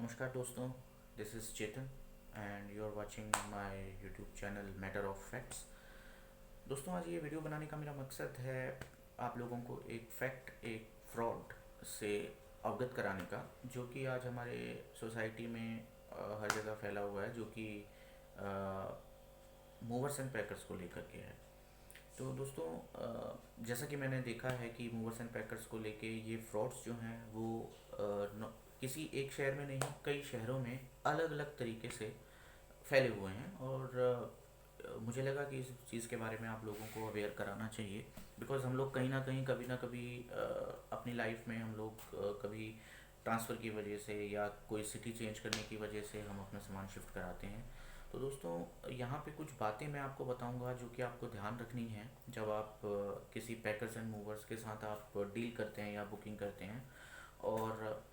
नमस्कार दोस्तों, this is Chetan and you are watching my YouTube channel matter of facts. दोस्तों, आज ये वीडियो बनाने का मेरा मकसद है आप लोगों को एक फैक्ट, एक फ्रॉड से अवगत कराने का, जो कि आज हमारे सोसाइटी में हर जगह फैला हुआ है, जो कि मूवर्स एंड पैकर्स को लेकर के है। तो दोस्तों, जैसा कि मैंने देखा है कि मूवर्स एंड पैकर्स को लेके ये फ्रॉड्स जो हैं वो किसी एक शहर में नहीं, कई शहरों में अलग अलग तरीके से फैले हुए हैं। और मुझे लगा कि इस चीज़ के बारे में आप लोगों को अवेयर कराना चाहिए, बिकॉज़ हम लोग कहीं ना कभी अपनी लाइफ में हम लोग कभी ट्रांसफ़र की वजह से या कोई सिटी चेंज करने की वजह से हम अपना सामान शिफ्ट कराते हैं। तो दोस्तों, यहाँ पे कुछ बातें मैं आपको बताऊंगा जो कि आपको ध्यान रखनी है जब आप किसी पैकर्स एंड मूवर्स के साथ आप डील करते हैं या बुकिंग करते हैं। और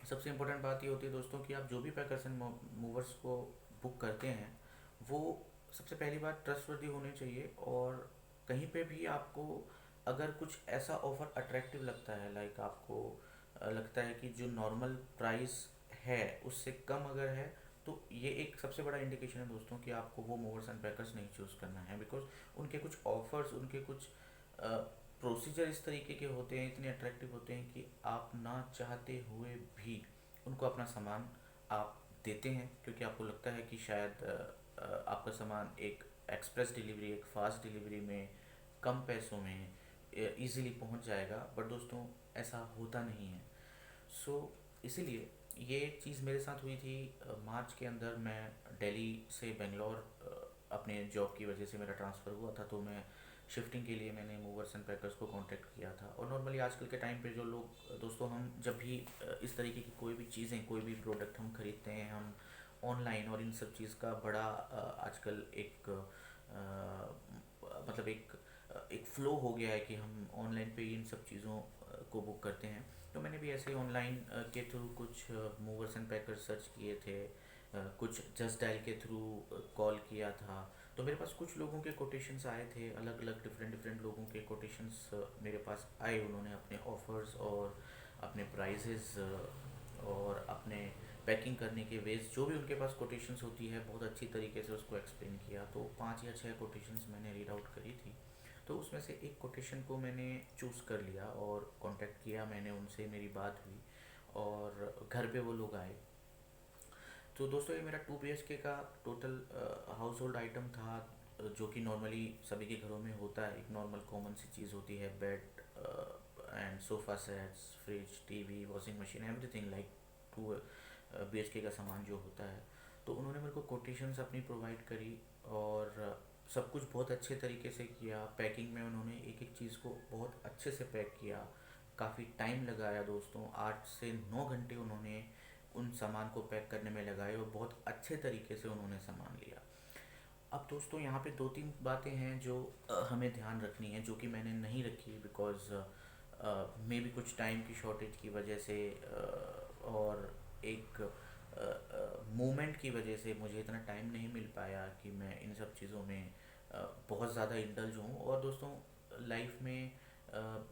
सबसे इम्पोर्टेंट बात ये होती है दोस्तों कि आप जो भी पैकर्स एंड मूवर्स को बुक करते हैं वो सबसे पहली बात ट्रस्टवर्दी होने चाहिए। और कहीं पे भी आपको अगर कुछ ऐसा ऑफ़र अट्रैक्टिव लगता है, लाइक आपको लगता है कि जो नॉर्मल प्राइस है उससे कम अगर है, तो ये एक सबसे बड़ा इंडिकेशन है दोस्तों कि आपको वो मूवर्स एंड पैकर्स नहीं चूज़ करना है। बिकॉज उनके कुछ ऑफर्स, उनके कुछ प्रोसीजर इस तरीके के होते हैं, इतने अट्रैक्टिव होते हैं कि आप ना चाहते हुए भी उनको अपना सामान आप देते हैं, क्योंकि आपको लगता है कि शायद आपका सामान एक एक्सप्रेस डिलीवरी, एक फास्ट डिलीवरी में कम पैसों में इजीली पहुंच जाएगा। बट दोस्तों, ऐसा होता नहीं है। सो इसीलिए ये चीज़ मेरे साथ हुई थी मार्च के अंदर। मैं दिल्ली से बेंगलोर अपने जॉब की वजह से मेरा ट्रांसफ़र हुआ था, तो मैं शिफ्टिंग के लिए मैंने मूवर्स एंड पैकर्स को कांटेक्ट किया था। और नॉर्मली आजकल के टाइम पे जो लोग दोस्तों, हम जब भी इस तरीके की कोई भी चीज़ें, कोई भी प्रोडक्ट हम खरीदते हैं, हम ऑनलाइन, और इन सब चीज़ का बड़ा आजकल एक मतलब एक फ़्लो हो गया है कि हम ऑनलाइन पे इन सब चीज़ों को बुक करते हैं। तो मैंने भी ऐसे ही ऑनलाइन के थ्रू कुछ मूवर्स एंड पैकर्स सर्च किए थे, कुछ जस्ट डायल के थ्रू कॉल किया था। तो मेरे पास कुछ लोगों के कोटेशंस आए थे, अलग अलग डिफरेंट डिफरेंट लोगों के कोटेशंस मेरे पास आए। उन्होंने अपने ऑफ़र्स और अपने प्राइजेज़ और अपने पैकिंग करने के वेज, जो भी उनके पास कोटेशंस होती है, बहुत अच्छी तरीके से उसको एक्सप्लेन किया। तो 5 या 6 कोटेशंस मैंने रीड आउट करी थी। तो उसमें से एक कोटेशन को मैंने चूज़ कर लिया और कांटेक्ट किया मैंने उनसे, मेरी बात हुई और घर पे वो लोग आए। तो दोस्तों, ये मेरा 2 BHK का टोटल हाउस होल्ड आइटम था, जो कि नॉर्मली सभी के घरों में होता है। एक नॉर्मल कॉमन सी चीज़ होती है, bed and sofa sets, fridge, TV, washing machine, everything like 2 BHK का सामान जो होता है। तो उन्होंने मेरे को कोटेशंस अपनी प्रोवाइड करी और सब कुछ बहुत अच्छे तरीके से किया। पैकिंग में उन्होंने एक एक चीज़ को बहुत अच्छे से पैक किया। काफ़ी टाइम लगाया दोस्तों, 8 से 9 घंटे उन्होंने उन सामान को पैक करने में लगाए और बहुत अच्छे तरीके से उन्होंने सामान लिया। अब दोस्तों, यहाँ पे 2-3 बातें हैं जो हमें ध्यान रखनी है, जो कि मैंने नहीं रखी, बिकॉज़ मे बी कुछ टाइम की शॉर्टेज की वजह से और एक मूवमेंट की वजह से मुझे इतना टाइम नहीं मिल पाया कि मैं इन सब चीज़ों में बहुत ज़्यादा इंडल्ज हूँ। और दोस्तों, लाइफ में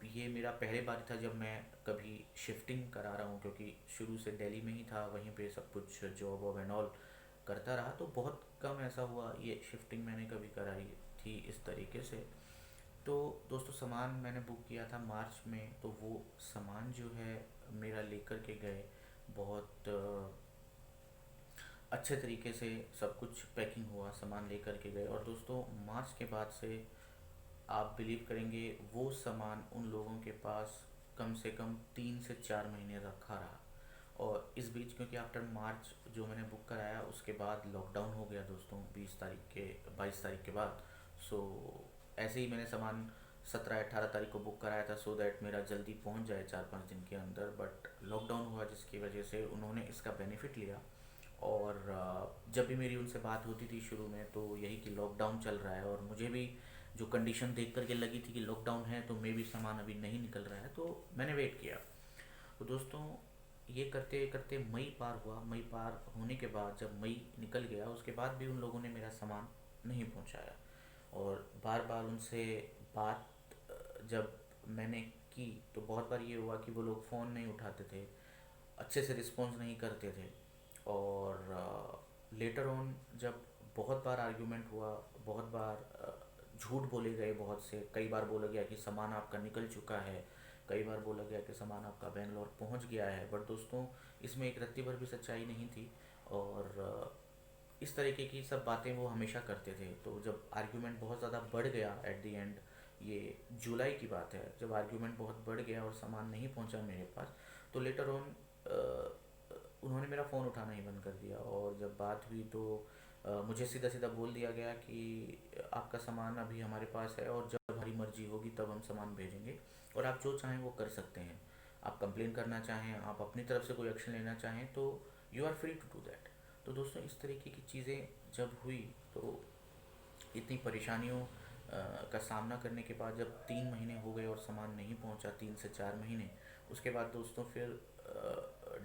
ये मेरा पहले बार था जब मैं कभी शिफ्टिंग करा रहा हूँ, क्योंकि शुरू से दिल्ली में ही था, वहीं पे सब कुछ जॉब वॉब एंड ऑल करता रहा। तो बहुत कम ऐसा हुआ ये शिफ्टिंग मैंने कभी कराई थी इस तरीके से। तो दोस्तों, सामान मैंने बुक किया था मार्च में, तो वो सामान जो है मेरा लेकर के गए। बहुत अच्छे तरीके से सब कुछ पैकिंग हुआ, सामान लेकर के गए। और दोस्तों, मार्च के बाद से आप बिलीव करेंगे, वो सामान उन लोगों के पास कम से कम 3 से 4 महीने रखा रहा। और इस बीच, क्योंकि आफ्टर मार्च जो मैंने बुक कराया उसके बाद लॉकडाउन हो गया दोस्तों, 22 तारीख के बाद। सो ऐसे ही मैंने सामान 17 18 तारीख को बुक कराया था, सो दैट मेरा जल्दी पहुंच जाए 4-5 दिन के अंदर। बट लॉकडाउन हुआ, जिसकी वजह से उन्होंने इसका बेनिफिट लिया। और जब भी मेरी उनसे बात होती थी शुरू में, तो यही कि लॉकडाउन चल रहा है, और मुझे भी जो कंडीशन देख करके लगी थी कि लॉकडाउन है, तो मे भी सामान अभी नहीं निकल रहा है, तो मैंने वेट किया। तो दोस्तों, ये करते करते मई पार हुआ। मई पार होने के बाद जब मई निकल गया, उसके बाद भी उन लोगों ने मेरा सामान नहीं पहुंचाया। और बार बार उनसे बात जब मैंने की, तो बहुत बार ये हुआ कि वो लोग फ़ोन नहीं उठाते थे, अच्छे से रिस्पॉन्स नहीं करते थे। और लेटर ऑन जब बहुत बार आर्ग्यूमेंट हुआ, बहुत बार झूठ बोले गए, बहुत से कई बार बोला गया कि सामान आपका निकल चुका है, कई बार बोला गया कि सामान आपका बेंगलोर पहुंच गया है, बट दोस्तों इसमें एक रत्ती भर भी सच्चाई नहीं थी। और इस तरीके की सब बातें वो हमेशा करते थे। तो जब आर्ग्यूमेंट बहुत ज़्यादा बढ़ गया एट द एंड, ये जुलाई की बात है, जब आर्ग्यूमेंट बहुत बढ़ गया और सामान नहीं पहुंचा मेरे पास, तो लेटर ऑन उन्होंने मेरा फ़ोन उठाना ही बंद कर दिया। और जब बात हुई तो मुझे सीधा सीधा बोल दिया गया कि आपका सामान अभी हमारे पास है और जब हमारी मर्जी होगी तब हम सामान भेजेंगे, और आप जो चाहें वो कर सकते हैं। आप कंप्लेन करना चाहें, आप अपनी तरफ से कोई एक्शन लेना चाहें, तो you are free to do that. तो दोस्तों इस तरीके की चीज़ें जब हुई तो इतनी परेशानियों का सामना करने के बाद जब 3 महीने हो गए और सामान नहीं पहुंचा, 3 से 4 महीने, उसके बाद दोस्तों फिर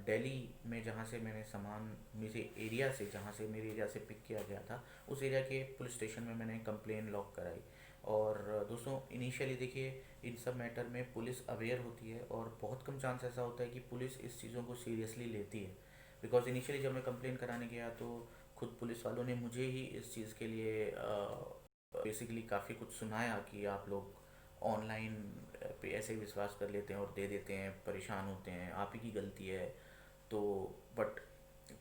दिल्ली में जहाँ से मैंने सामान, मेरे एरिया से, जहाँ से मेरे एरिया से पिक किया गया था, उस एरिया के पुलिस स्टेशन में मैंने कंप्लेन लॉक कराई। और दोस्तों इनिशियली देखिए, इन सब मैटर में पुलिस अवेयर होती है और बहुत कम चांस ऐसा होता है कि पुलिस इस चीज़ों को सीरियसली लेती है। बिकॉज इनिशियली जब मैं कंप्लेन कराने गया तो खुद पुलिस वालों ने मुझे ही इस चीज़ के लिए बेसिकली काफ़ी कुछ सुनाया कि आप लोग ऑनलाइन पे ऐसे ही विश्वास कर लेते हैं और दे देते हैं, परेशान होते हैं, आप ही की गलती है। तो बट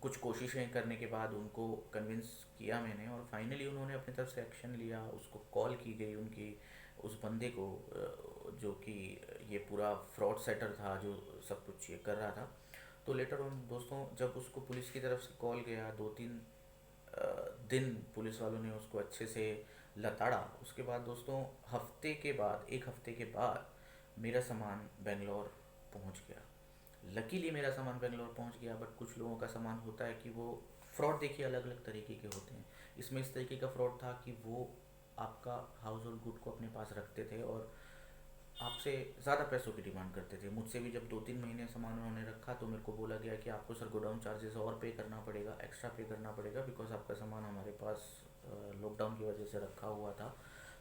कुछ कोशिशें करने के बाद उनको कन्विंस किया मैंने, और फाइनली उन्होंने अपनी तरफ से एक्शन लिया। उसको कॉल की गई उनकी, उस बंदे को जो कि ये पूरा फ्रॉड सेटर था, जो सब कुछ ये कर रहा था। तो लेटर ऑन दोस्तों जब उसको पुलिस की तरफ से कॉल गया, 2-3 दिन पुलिस वालों ने उसको अच्छे से लताड़ा। उसके बाद दोस्तों हफ्ते के बाद, 1 हफ्ते के बाद मेरा सामान बेंगलोर पहुंच गया। लकीली मेरा सामान बेंगलोर पहुंच गया, बट कुछ लोगों का सामान होता है कि वो फ्रॉड, देखिए अलग अलग तरीके के होते हैं। इसमें इस तरीके का फ्रॉड था कि वो आपका हाउस होल्ड गुड को अपने पास रखते थे और आपसे ज़्यादा पैसों की डिमांड करते थे। मुझसे भी जब 2-3 महीने सामान उन्होंने रखा तो मेरे को बोला गया कि आपको सर गोडाउन चार्जेस और पे करना पड़ेगा, एक्स्ट्रा पे करना पड़ेगा, बिकॉज आपका सामान हमारे पास लॉकडाउन की वजह से रखा हुआ था।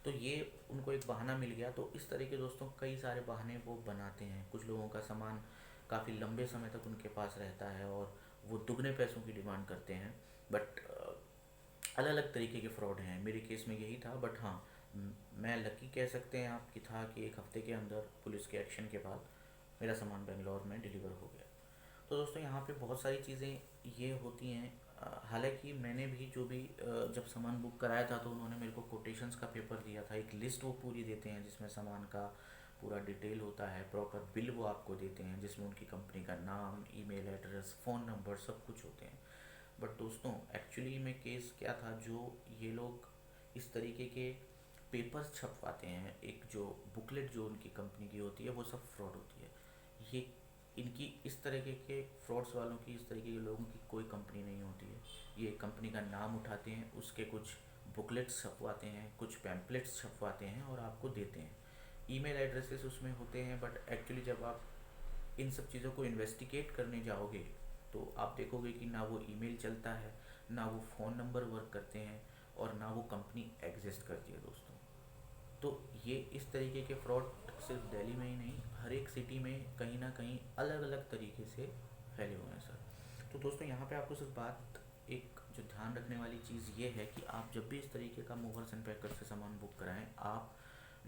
तो ये उनको एक बहाना मिल गया। तो इस तरह के दोस्तों कई सारे बहाने वो बनाते हैं। कुछ लोगों का सामान काफ़ी लंबे समय तक उनके पास रहता है और वो दुगने पैसों की डिमांड करते हैं। बट अलग अलग तरीके के फ्रॉड हैं, मेरे केस में यही था। बट हाँ, मैं लकी कह सकते हैं आप कि था कि 1 हफ्ते के अंदर पुलिस के एक्शन के बाद मेरा सामान बेंगलोर में डिलीवर हो गया। तो दोस्तों यहाँ पे बहुत सारी चीज़ें ये होती हैं। हालांकि मैंने भी जो भी जब सामान बुक कराया था तो उन्होंने मेरे को कोटेशंस का पेपर दिया था, एक लिस्ट वो पूरी देते हैं जिसमें सामान का पूरा डिटेल होता है, प्रॉपर बिल वो आपको देते हैं जिसमें उनकी कंपनी का नाम, ईमेल एड्रेस, फ़ोन नंबर सब कुछ होते हैं। बट दोस्तों एक्चुअली में केस क्या था, जो ये लोग इस तरीके के पेपर्स छपवाते हैं, एक जो बुकलेट जो उनकी कंपनी की होती है वो सब फ्रॉड होती है। ये इनकी इस तरीके के फ्रॉड्स वालों की, इस तरीके के लोगों की कोई कंपनी नहीं होती है। ये कंपनी का नाम उठाते हैं, उसके कुछ बुकलेट्स छपवाते हैं, कुछ पैम्पलेट्स छपवाते हैं और आपको देते हैं। ईमेल एड्रेसेस उसमें होते हैं, बट एक्चुअली जब आप इन सब चीज़ों को इन्वेस्टिगेट करने जाओगे तो आप देखोगे कि ना वो ईमेल चलता है, ना वो फ़ोन नंबर वर्क करते हैं, और ना वो कंपनी एग्जिस्ट करती है दोस्तों। तो ये इस तरीके के फ्रॉड सिर्फ दिल्ली में ही नहीं, हर एक सिटी में कहीं ना कहीं अलग अलग तरीके से फैले हुए हैं सर। तो दोस्तों यहाँ पे आपको सिर्फ बात, एक जो ध्यान रखने वाली चीज़ ये है कि आप जब भी इस तरीके का मूवर्स एंड पैकर से सामान बुक कराएं, आप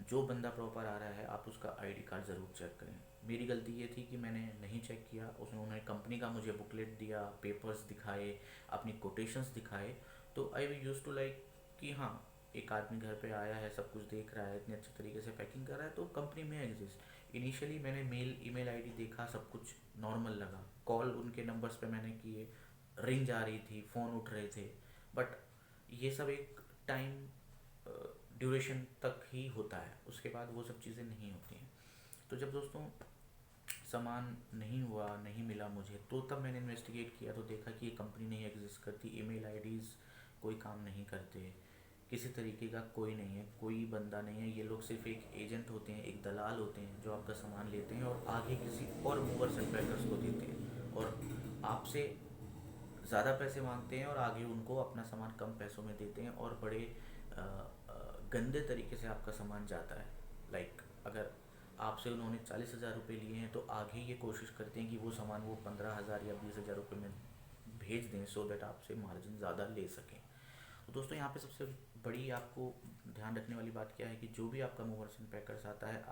जो बंदा प्रॉपर आ रहा है आप उसका आईडी कार्ड ज़रूर चेक करें। मेरी गलती ये थी कि मैंने नहीं चेक किया। उसमें उन्होंने कंपनी का मुझे बुकलेट दिया, पेपर्स दिखाए, अपनी कोटेशंस दिखाए, तो आई यूज़ टू लाइक कि हाँ, एक आदमी घर पे आया है, सब कुछ देख रहा है, इतने अच्छे तरीके से पैकिंग कर रहा है, तो कंपनी में एग्जिस्ट। इनिशियली मैंने मेल ईमेल आईडी देखा, सब कुछ नॉर्मल लगा, कॉल उनके नंबर्स पे मैंने किए, रिंग जा रही थी, फ़ोन उठ रहे थे। बट ये सब एक टाइम ड्यूरेशन तक ही होता है, उसके बाद वो सब चीज़ें नहीं होती हैं। तो जब दोस्तों सामान नहीं हुआ, नहीं मिला मुझे, तो तब मैंने इन्वेस्टिगेट किया तो देखा कि ये कंपनी नहीं एग्जिस्ट करती, ईमेल आईडीज़ कोई काम नहीं करते, किसी तरीके का कोई नहीं है, कोई बंदा नहीं है। ये लोग सिर्फ एक एजेंट होते हैं, एक दलाल होते हैं जो आपका सामान लेते हैं और आगे किसी और मूवर्स एंड पैकर्स को देते हैं, और आपसे ज़्यादा पैसे मांगते हैं और आगे उनको अपना सामान कम पैसों में देते हैं, और बड़े गंदे तरीके से आपका सामान जाता है। लाइक अगर आपसे उन्होंने 40,000 रुपये लिए हैं तो आगे ये कोशिश करते हैं कि वो सामान वो 15,000 या 20,000 रुपये में भेज दें सो दैट आपसे मार्जिन ज़्यादा ले सकें। तो दोस्तों यहाँ पे सबसे बड़ी आपको ध्यान रखने वाली बात क्या है कि जो भी आपका मूवर्स एंड पैकर्स आता है,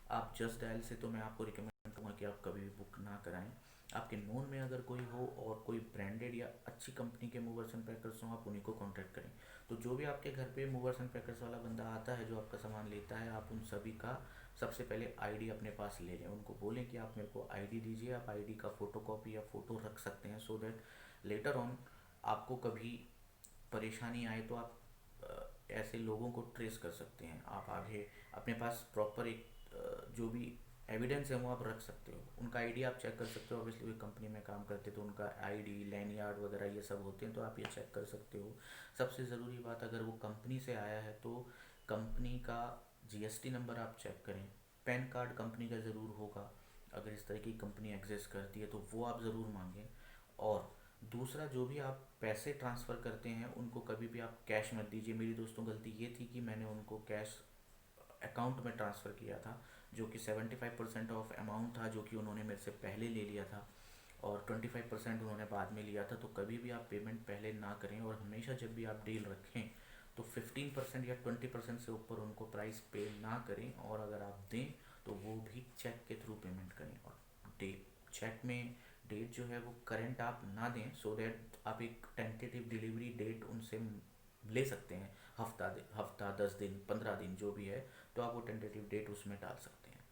आप जस्ट डायल से तो मैं आपको रिकमेंड करूँगा कि आप कभी भी बुक ना कराएं। आपके नोन में अगर कोई हो और कोई ब्रांडेड या अच्छी कंपनी के मूवर्स एंड पैकर्स हों, आप उन्हीं को कांटेक्ट करें। तो जो भी आपके घर पे मूवर्स एंड पैकर्स वाला बंदा आता है जो आपका सामान लेता है, आप उन सभी का सबसे पहले आईडी अपने पास ले लें। उनको बोलें कि आप मेरे को आईडी दीजिए। आप आईडी का फ़ोटो कॉपी या फ़ोटो रख सकते हैं सो दैट लेटर ऑन आपको कभी परेशानी आए तो आप ऐसे लोगों को ट्रेस कर सकते हैं। आप आगे अपने पास प्रॉपर एक जो भी एविडेंस है वो आप रख सकते हो। उनका आईडी आप चेक कर सकते हो। ऑब्वियसली वो कंपनी में काम करते तो उनका आईडी, लैंडयार्ड वगैरह ये सब होते हैं, तो आप ये चेक कर सकते हो। सबसे ज़रूरी बात, अगर वो कंपनी से आया है तो कंपनी का जीएसटी नंबर आप चेक करें। पैन कार्ड कंपनी का ज़रूर होगा, अगर इस तरह की कंपनी एग्जिस्ट करती है तो वो आप ज़रूर मांगें। और दूसरा, जो भी आप पैसे ट्रांसफ़र करते हैं उनको कभी भी आप कैश मत दीजिए। मेरी दोस्तों गलती ये थी कि मैंने उनको कैश अकाउंट में ट्रांसफ़र किया था, जो कि 75% ऑफ अमाउंट था जो कि उन्होंने मेरे से पहले ले लिया था, और 25% उन्होंने बाद में लिया था। तो कभी भी आप पेमेंट पहले ना करें, और हमेशा जब भी आप डील रखें तो 15% या 20% से ऊपर उनको प्राइस पे ना करें। और अगर आप दें तो वो भी चेक के थ्रू पेमेंट करें। और चेक में डेट जो है वो करंट आप ना दें, सो दैट आप एक टेंटेटिव डिलीवरी डेट उनसे ले सकते हैं। हफ्ता 10 दिन 15 दिन जो भी है, तो आप वो टेंटेटिव डेट उसमें डाल सकते हैं।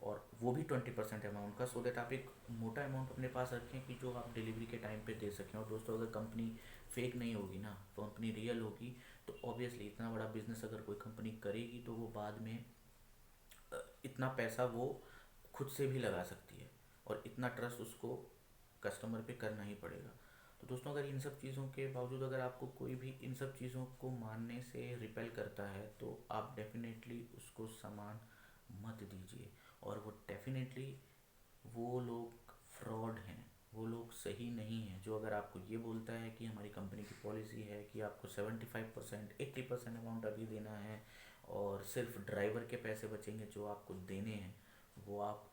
और वो भी 20% अमाउंट का, सो दैट आप एक मोटा अमाउंट अपने पास रखें कि जो आप डिलीवरी के टाइम पे दे सकें। और दोस्तों, अगर कंपनी फेक नहीं होगी ना, कंपनी रियल होगी, तो ऑब्वियसली इतना बड़ा बिजनेस अगर कोई कंपनी करेगी तो वो बाद में इतना पैसा वो खुद से भी लगा सकती है, और इतना ट्रस्ट उसको कस्टमर पे करना ही पड़ेगा। तो दोस्तों, अगर इन सब चीज़ों के बावजूद अगर आपको कोई भी इन सब चीज़ों को मानने से रिपेल करता है तो आप डेफिनेटली उसको सामान मत दीजिए। और वो डेफिनेटली वो लोग फ्रॉड हैं, वो लोग सही नहीं हैं जो अगर आपको ये बोलता है कि हमारी कंपनी की पॉलिसी है कि आपको 75% 80% अमाउंट अभी देना है और सिर्फ ड्राइवर के पैसे बचेंगे जो आपको देने हैं, वो आप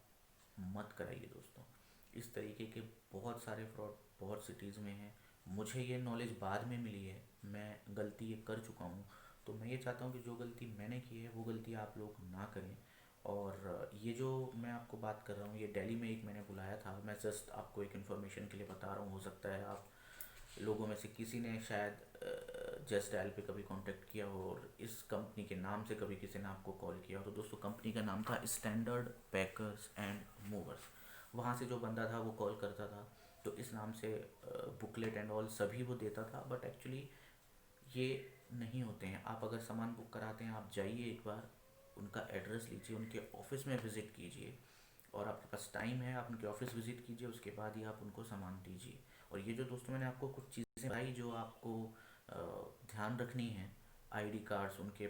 मत कराइए दोस्तों। इस तरीके के बहुत सारे फ्रॉड बहुत सिटीज़ में हैं। मुझे ये नॉलेज बाद में मिली है, मैं गलती ये कर चुका हूँ। तो मैं ये चाहता हूँ कि जो गलती मैंने की है वो गलती आप लोग ना करें। और ये जो मैं आपको बात कर रहा हूँ, ये दिल्ली में एक मैंने बुलाया था। मैं जस्ट आपको एक इन्फॉर्मेशन के लिए बता रहा हूँ। हो सकता है आप लोगों में से किसी ने शायद जस्ट डायल पे कभी कांटेक्ट किया हो और इस कंपनी के नाम से कभी किसी ने आपको कॉल किया हो। तो दोस्तों, कंपनी का नाम था स्टैंडर्ड पैकर्स एंड मूवर्स। वहाँ से जो बंदा था वो कॉल करता था, तो इस नाम से बुकलेट एंड ऑल सभी वो देता था। बट एक्चुअली ये नहीं होते हैं। आप अगर सामान बुक कराते हैं, आप जाइए एक बार, उनका एड्रेस लीजिए, उनके ऑफिस में विज़िट कीजिए, और आपके पास टाइम है आप उनके ऑफिस विज़िट कीजिए, उसके बाद ही आप उनको सामान दीजिए। और ये जो दोस्तों मैंने आपको कुछ चीज़ें बताई जो आपको ध्यान रखनी है, आईडी कार्ड्स, उनके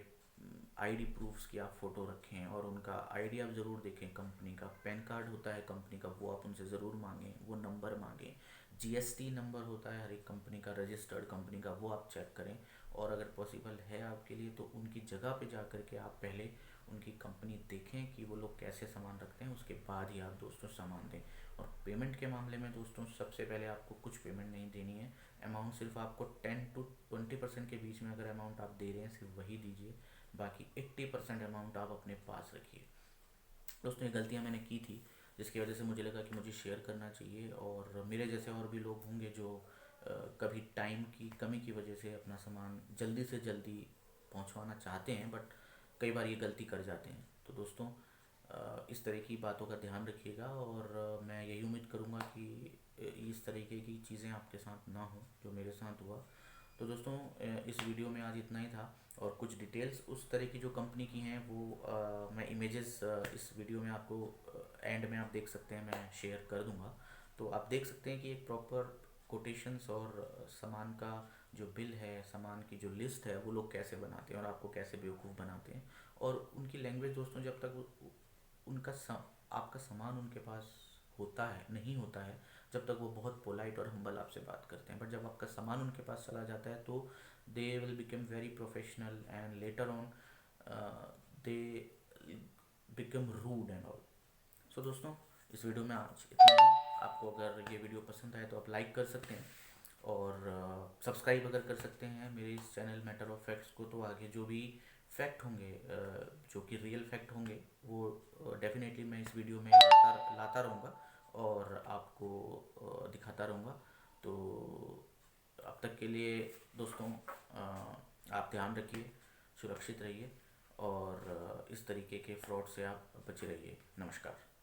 आईडी प्रूफ्स की आप फ़ोटो रखें, और उनका आईडी आप ज़रूर देखें। कंपनी का पैन कार्ड होता है कंपनी का, वो आप उनसे ज़रूर मांगें, वो नंबर मांगें। जीएसटी नंबर होता है हर एक कंपनी का, रजिस्टर्ड कंपनी का, वो आप चेक करें। और अगर पॉसिबल है आपके लिए तो उनकी जगह पे जा कर के आप पहले उनकी कंपनी देखें कि वो लोग कैसे सामान रखते हैं, उसके बाद ही आप दोस्तों सामान दें। और पेमेंट के मामले में दोस्तों, सबसे पहले आपको कुछ पेमेंट नहीं देनी है। अमाउंट सिर्फ आपको 10 to 20% के बीच में अगर अमाउंट आप दे रहे हैं सिर्फ वही दीजिए। बाकी 80% अमाउंट आप अपने पास रखिए। दोस्तों, ये गलतियाँ मैंने की थी जिसकी वजह से मुझे लगा कि मुझे शेयर करना चाहिए, और मेरे जैसे और भी लोग होंगे जो कभी टाइम की कमी की वजह से अपना सामान जल्दी से जल्दी पहुंचवाना चाहते हैं, बट कई बार ये गलती कर जाते हैं। तो दोस्तों, इस तरह की बातों का ध्यान रखिएगा, और मैं यही उम्मीद करूँगा कि इस तरीके की चीज़ें आपके साथ ना हो जो मेरे साथ हुआ। तो दोस्तों, इस वीडियो में आज इतना ही था। और कुछ डिटेल्स उस तरह की जो कंपनी की हैं वो मैं इमेजेस इस वीडियो में आपको एंड में आप देख सकते हैं, मैं शेयर कर दूंगा। तो आप देख सकते हैं कि एक प्रॉपर कोटेशंस और सामान का जो बिल है, सामान की जो लिस्ट है, वो लोग कैसे बनाते हैं और आपको कैसे बेवकूफ़ बनाते हैं। और उनकी लैंग्वेज दोस्तों, जब तक आपका सामान उनके पास होता है नहीं होता है, जब तक वो बहुत पोलाइट और हम्बल आपसे बात करते हैं। बट जब आपका सामान उनके पास चला जाता है तो they will become very professional, and later on they become rude and all. So दोस्तों, इस वीडियो में आज इतना ही। आपको अगर ये वीडियो पसंद आए तो आप लाइक कर सकते हैं और सब्सक्राइब अगर कर सकते हैं मेरे इस चैनल मैटर ऑफ फैक्ट्स को, तो आगे जो भी फैक्ट होंगे जो कि रियल फैक्ट होंगे वो डेफिनेटली मैं इस वीडियो में लाता रहूँगा और आपको दिखाता रहूँगा। तो अब तक के लिए दोस्तों, आप ध्यान रखिए, सुरक्षित रहिए और इस तरीके के फ्रॉड से आप बचे रहिए। नमस्कार।